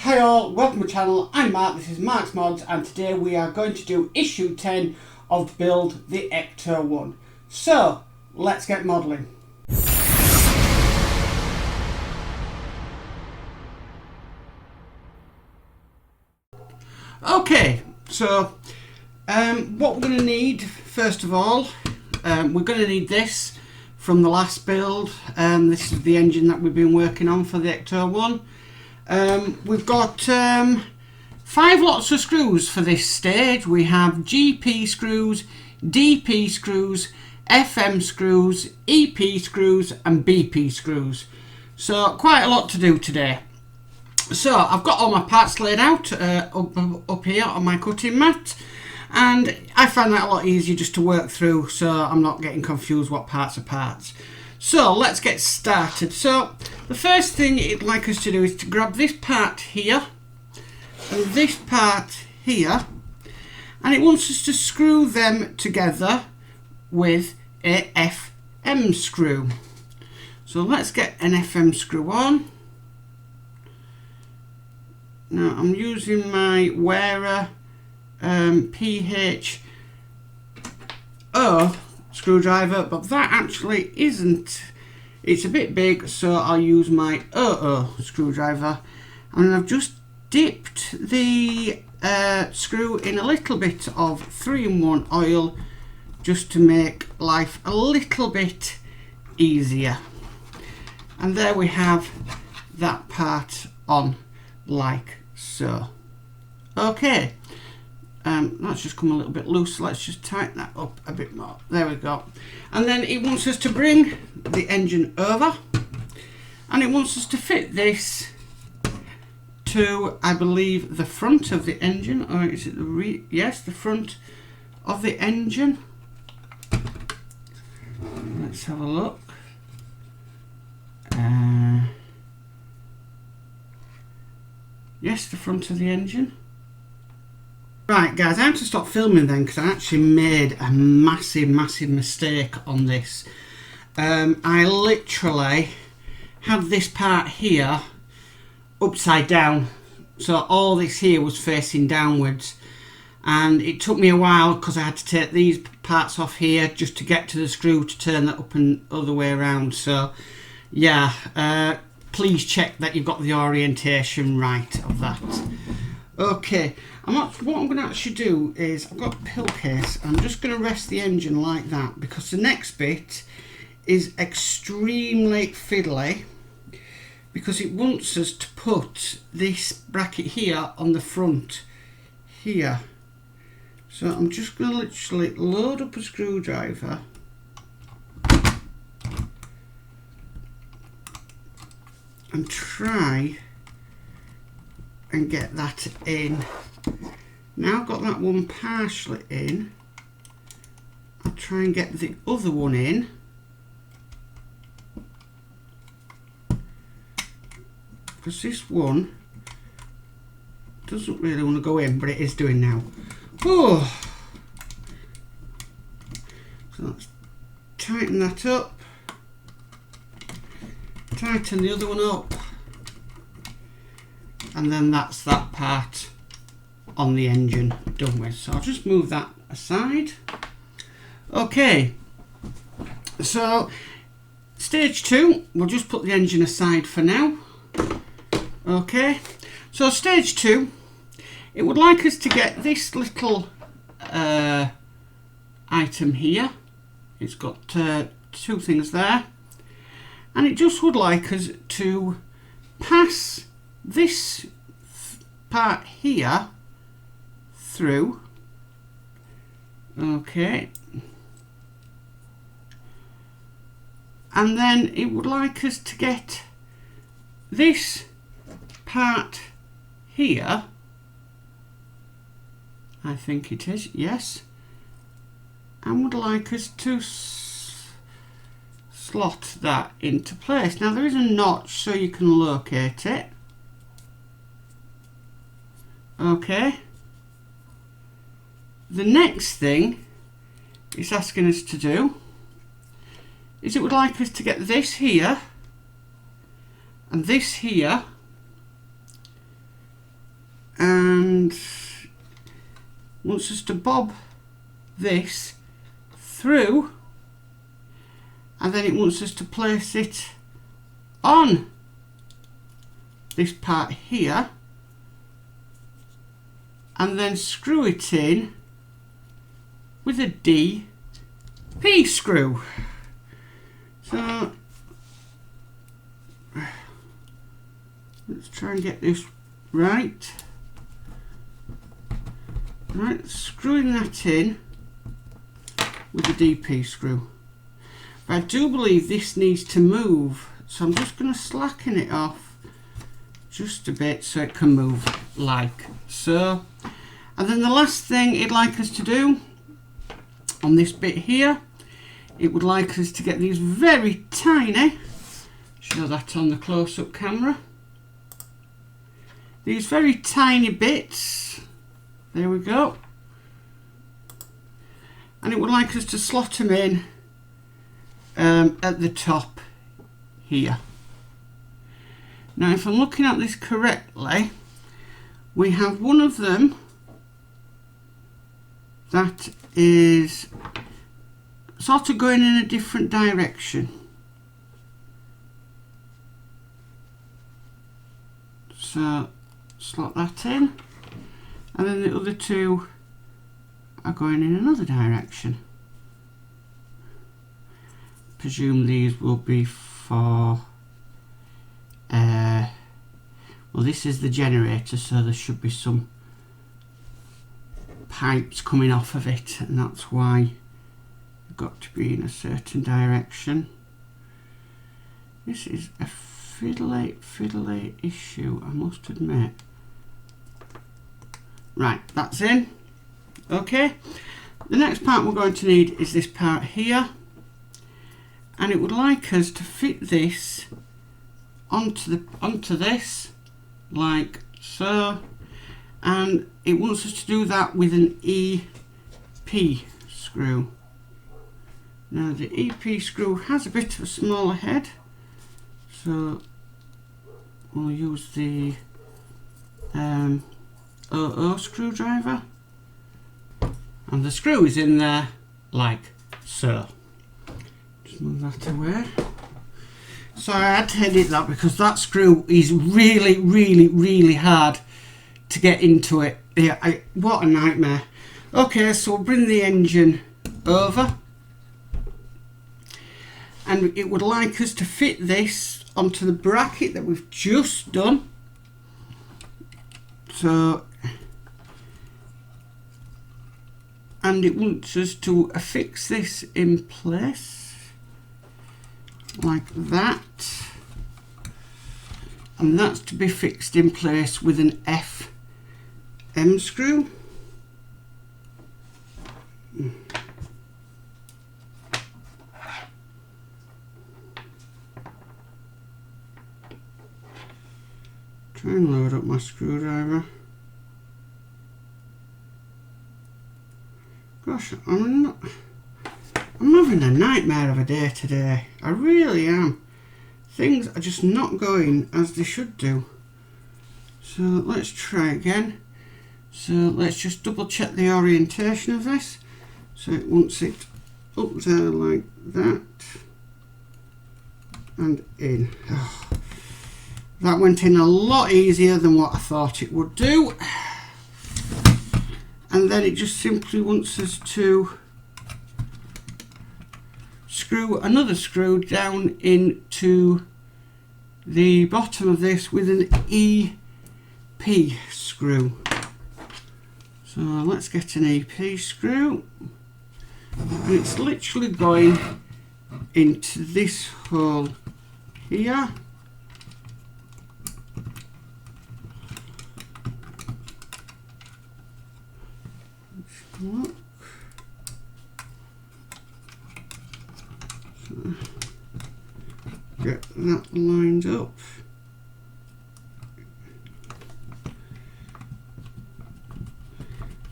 Hi all, welcome to my channel. I'm Mark, this is Mark's Mods, and today we are going to do issue 10 of Build the Ecto-1. So, let's get modelling. Okay, so what we're going to need, first of all, we're going to need this from the last build. This is the engine that we've been working on for the Ecto-1. We've got 5 lots of screws for this stage. We have GP screws, DP screws, FM screws, EP screws and BP screws. So quite a lot to do today. So I've got all my parts laid out up here on my cutting mat, and I find that a lot easier just to work through so I'm not getting confused what parts are parts. So let's get started. So the first thing it'd like us to do is to grab this part here and this part here, and it wants us to screw them together with a FM screw. So let's get an FM screw on. Now I'm using my Wearer PHO screwdriver, but that actually isn't, it's a bit big, so I'll use my 00 screwdriver, and I've just dipped the screw in a little bit of 3-in-1 oil just to make life a little bit easier. And there we have that part on like so. Okay, that's just come a little bit loose. Let's just tighten that up a bit more. There we go. And then it wants us to bring the engine over, and it wants us to fit this to, I believe, the front of the engine, or is it the yes, the front of the engine. Let's have a look. Yes, the front of the engine. Right guys, I have to stop filming then because I actually made a massive mistake on this. I literally had this part here upside down, so all this here was facing downwards, and it took me a while because I had to take these parts off here just to get to the screw to turn that up and other way around. So yeah, please check that you've got the orientation right of that. Okay, what I'm going to actually do is, I've got a pillowcase, I'm just going to rest the engine like that, because the next bit is extremely fiddly, because it wants us to put this bracket here on the front here. So I'm just going to literally load up a screwdriver and try and get that in. Now I've got that one partially in, I'll try and get the other one in. Because this one doesn't really want to go in, but it is doing now. Oh. So let's tighten that up. Tighten the other one up. And then that's that part on the engine done with. So I'll just move that aside. Okay, so stage 2, we'll just put the engine aside for now. Okay, so stage 2, it would like us to get this little item here. It's got 2 things there, and it just would like us to pass this part here through. Okay, and then it would like us to get this part here, I think it is, yes, and would like us to slot that into place. Now there is a notch so you can locate it. Okay, the next thing it's asking us to do is it would like us to get this here and this here and wants us to bob this through, and then it wants us to place it on this part here and then screw it in with a DP screw. So let's try and get this right. Right, screwing that in with the DP screw. But I do believe this needs to move, so I'm just going to slacken it off just a bit so it can move like so. And then the last thing it'd like us to do on this bit here, it would like us to get these very tiny, show that on the close-up camera, these very tiny bits, there we go, and it would like us to slot them in at the top here. Now if I'm looking at this correctly, we have one of them that is sort of going in a different direction. So slot that in, and then the other two are going in another direction. Presume these will be for well, this is the generator, so there should be some pipes coming off of it, and that's why you've got to be in a certain direction. This is a fiddly issue, I must admit. Right, that's in. Okay, the next part we're going to need is this part here, and it would like us to fit this onto this like so, and it wants us to do that with an EP screw. Now the EP screw has a bit of a smaller head, so we'll use the OO screwdriver, and the screw is in there like so. Just move that away. So I had to edit that because that screw is really hard to get into it. Yeah, what a nightmare. Okay, so we'll bring the engine over, and it would like us to fit this onto the bracket that we've just done. So, and it wants us to affix this in place like that, and that's to be fixed in place with an FM screw. Try and load up my screwdriver. Gosh, I'm having a nightmare of a day today. I really am. Things are just not going as they should do. So let's try again. So let's just double check the orientation of this. So it wants it up there like that and in. Oh, that went in a lot easier than what I thought it would do. And then it just simply wants us to screw another screw down into the bottom of this with an EP screw. So let's get an EP screw, and it's literally going into this hole here. Look. So get that lined up.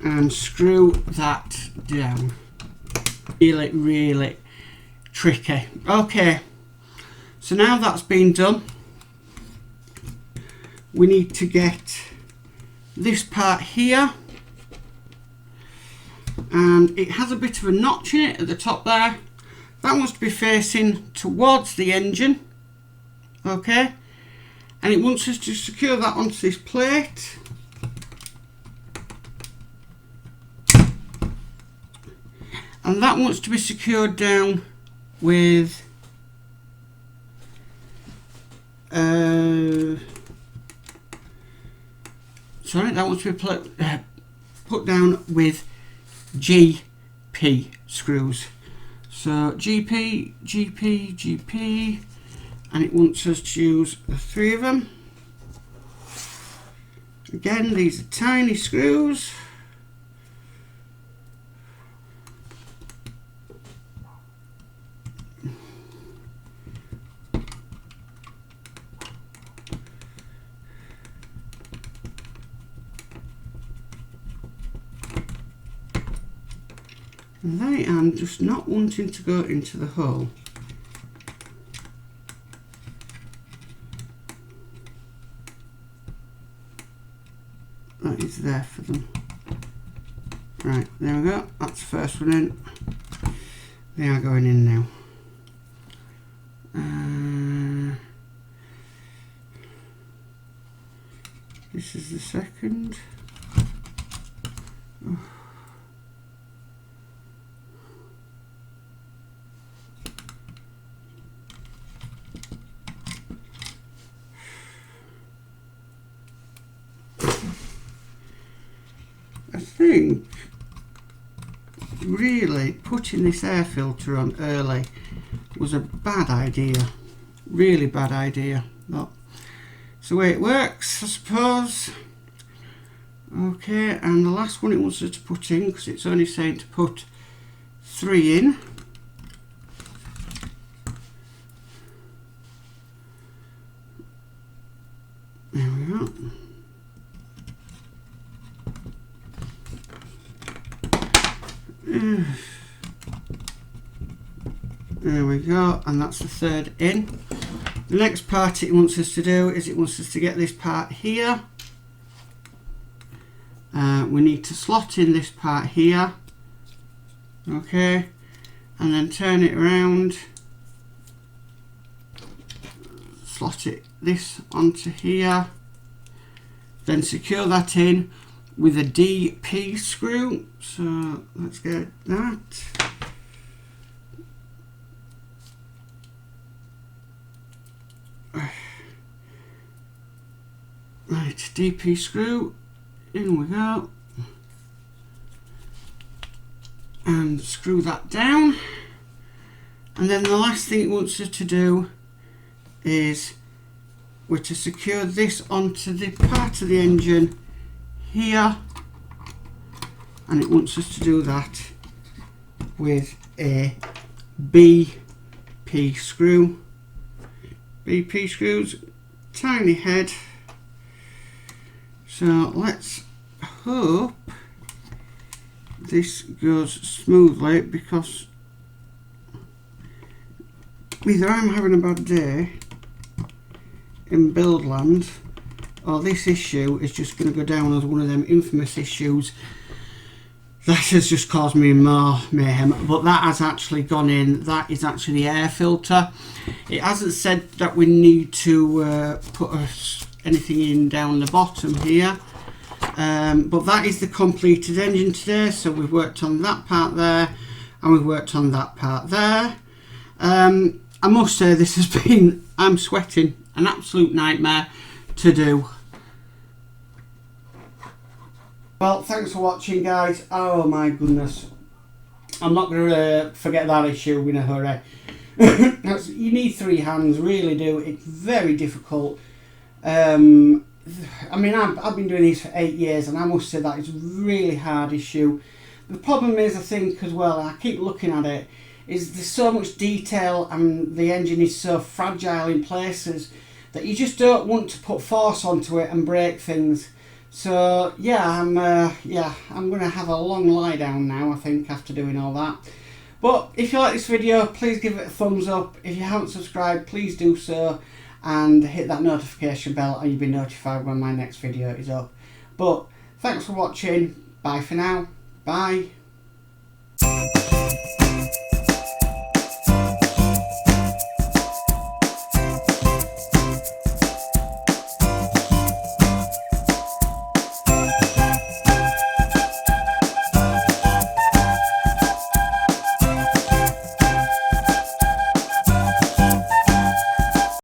And screw that down. Really tricky. Okay, so now that's been done, we need to get this part here, and it has a bit of a notch in it at the top there. That wants to be facing towards the engine, okay, and it wants us to secure that onto this plate. And that wants to be secured down with that wants to be put down with GP screws. So GP, GP, GP, and it wants us to use the 3 of them. Again, these are tiny screws. And I am just not wanting to go into the hole. That is there for them. Right, there we go. That's the first one in. They are going in now. This is the second. Oh. I think really putting this air filter on early was a bad idea, really bad idea, but it's the way it works, I suppose. Okay, and the last one it wants us to put in, because it's only saying to put 3 in. There we go. There we go, and that's the third in. The next part it wants us to do is it wants us to get this part here. We need to slot in this part here, okay, and then turn it around, slot this onto here, then secure that in with a DP screw. So let's get that. Right, DP screw, in we go, and screw that down. And then the last thing it wants us to do is we're to secure this onto the part of the engine here, and it wants us to do that with a BP screw. BP screws, tiny head. So let's hope this goes smoothly, because either I'm having a bad day in build land, or this issue is just going to go down as one of them infamous issues that has just caused me more mayhem. But that has actually gone in. That is actually the air filter. It hasn't said that we need to put anything in down the bottom here, but that is the completed engine today. So we've worked on that part there, and we've worked on that part there. I must say this has been, I'm sweating, an absolute nightmare to do. Well, thanks for watching, guys. Oh my goodness, I'm not going to forget that issue in a hurry. You need 3 hands, really do. It's very difficult. I mean, I've been doing this for 8 years, and I must say that it's a really hard issue. The problem is, I think as well, I keep looking at it, is there's so much detail, and the engine is so fragile in places that you just don't want to put force onto it and break things. So yeah, I'm going to have a long lie down now, I think, after doing all that. But if you like this video, please give it a thumbs up. If you haven't subscribed, please do so, and hit that notification bell, and you'll be notified when my next video is up. But thanks for watching. Bye for now. Bye.